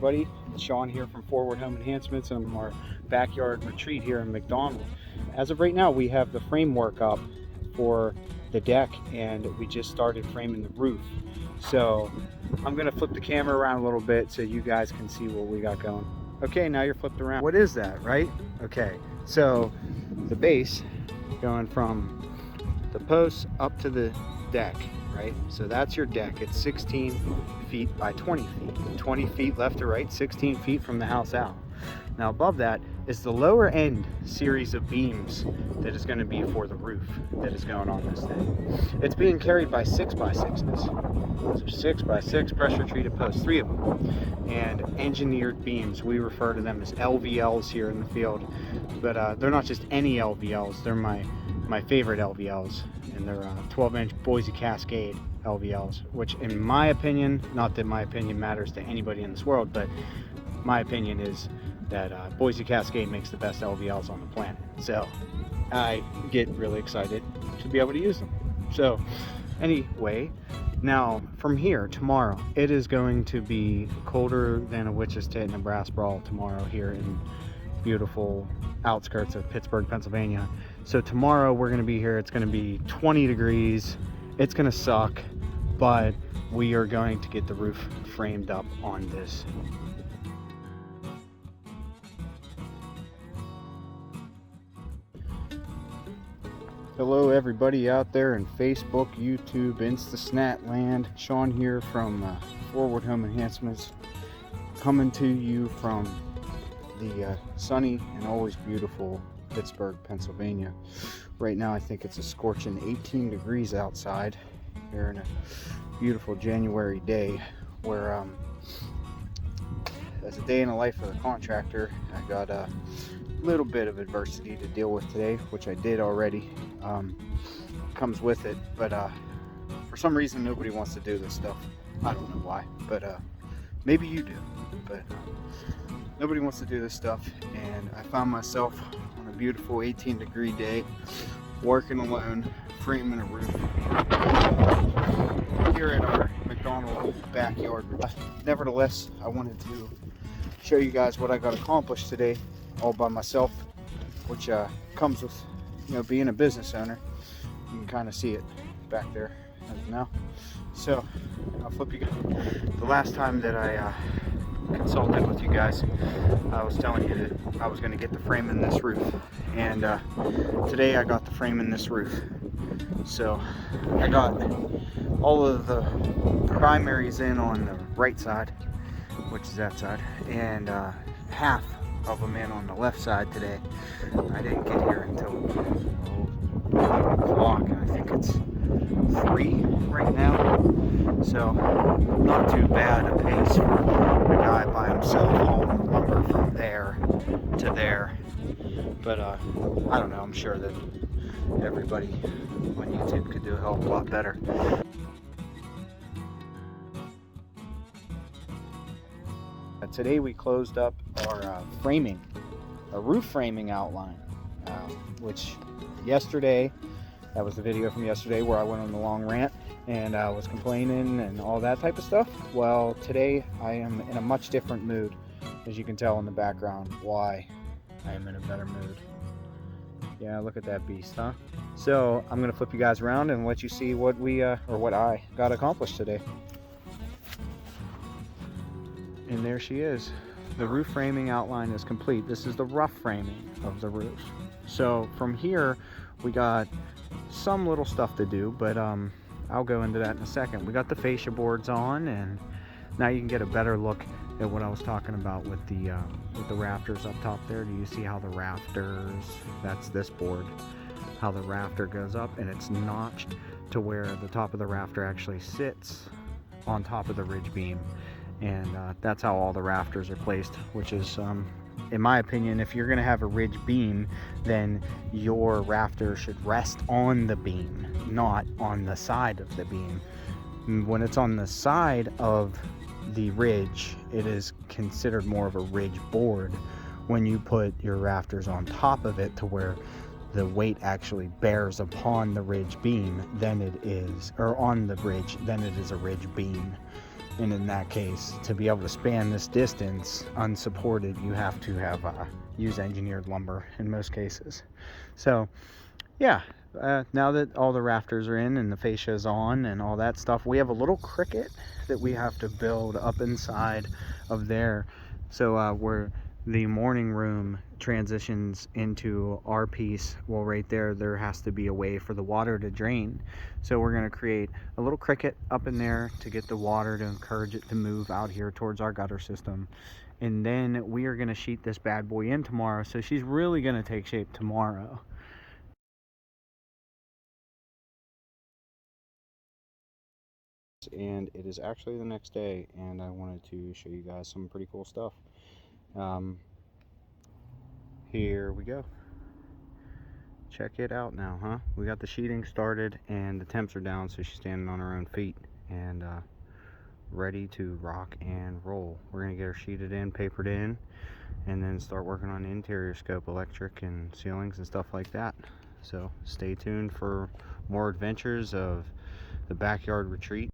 everybody. It's Sean here from Forward Home Enhancements and our backyard retreat here in McDonald. As of right now, we have the framework up for the deck and we just started framing the roof. So I'm going to flip the camera around a little bit so you guys can see what we got going. Okay, now you're flipped around. What is that, right? Okay, so the base going from the posts up to the deck, right? So that's your deck. It's 16 feet by 20 feet. 20 feet left to right, 16 feet from the house out. Now above that is the lower end series of beams that is going to be for the roof that is going on this thing. It's being carried by 6x6s. So 6x6 pressure treated posts, 3 of them. And engineered beams, we refer to them as LVLs here in the field. But they're not just any LVLs, they're my favorite LVLs. And they're 12-inch Boise Cascade LVLs, which in my opinion, not that my opinion matters to anybody in this world, but my opinion is that Boise Cascade makes the best LVLs on the planet. So I get really excited to be able to use them. So anyway, now from here tomorrow, it is going to be colder than a witch's tit and a brass ball tomorrow here in beautiful outskirts of Pittsburgh, Pennsylvania. So tomorrow we're going to be here. It's going to be 20 degrees. It's going to suck, but we are going to get the roof framed up on this. Hello everybody out there in Facebook, YouTube, Instasnat land. Sean here from Forward Home Enhancements, coming to you from the sunny and always beautiful Pittsburgh, Pennsylvania. Right now I think it's a scorching 18 degrees outside here in a beautiful January day, where as a day in the life of a contractor, I got a little bit of adversity to deal with today, which I did already. Comes with it, but for some reason nobody wants to do this stuff. I don't know why, but maybe you do, but nobody wants to do this stuff. And I found myself on a beautiful 18-degree day working alone, framing a roof here at our McDonald Backyard Retreat. Nevertheless, I wanted to show you guys what I got accomplished today all by myself, which comes with, you know, being a business owner. You can kind of see it back there as of now. So I'll flip you guys. The last time that I consulted with you guys, I was telling you that I was going to get the frame in this roof, and today I got the frame in this roof. So I got all of the primaries in on the right side, which is that side, and half of them in on the left side today. I didn't get here until 11 o'clock, and I think it's 3 right now. So not too bad a pace for a guy by himself hauling lumber from there to there. But I don't know, I'm sure that everybody on YouTube could do a hell of a lot better. Today we closed up our roof framing outline, which yesterday, that was the video from yesterday where I went on the long rant and I was complaining and all that type of stuff. Well, today I am in a much different mood, as you can tell in the background why I am in a better mood. Yeah, look at that beast, huh? So I'm gonna flip you guys around and let you see what what I got accomplished today. And there she is. The roof framing outline is complete. This is the rough framing of the roof. So from here, we got some little stuff to do, but I'll go into that in a second. We got the fascia boards on, and now you can get a better look at what I was talking about with the rafters up top there. Do you see how the rafters, that's this board, how the rafter goes up, and it's notched to where the top of the rafter actually sits on top of the ridge beam. And that's how all the rafters are placed, which is, in my opinion, if you're going to have a ridge beam, then your rafter should rest on the beam, not on the side of the beam. When it's on the side of the ridge, it is considered more of a ridge board. When you put your rafters on top of it to where the weight actually bears upon the ridge beam, then it is, or on the ridge, then it is a ridge beam. And in that case, to be able to span this distance unsupported, you have to have use engineered lumber in most cases. So yeah, now that all the rafters are in and the fascia is on and all that stuff, we have a little cricket that we have to build up inside of there. So where the morning room transitions into our piece, well, right there has to be a way for the water to drain. So we're going to create a little cricket up in there to get the water, to encourage it to move out here towards our gutter system. And then we are going to sheet this bad boy in tomorrow. So she's really going to take shape tomorrow. And it is actually the next day, and I wanted to show you guys some pretty cool stuff. Here we go. Check it out now, huh? We got the sheeting started and the temps are down, so she's standing on her own feet and ready to rock and roll. We're gonna get her sheeted in, papered in, and then start working on interior scope, electric and ceilings and stuff like that. So stay tuned for more adventures of the Backyard Retreat.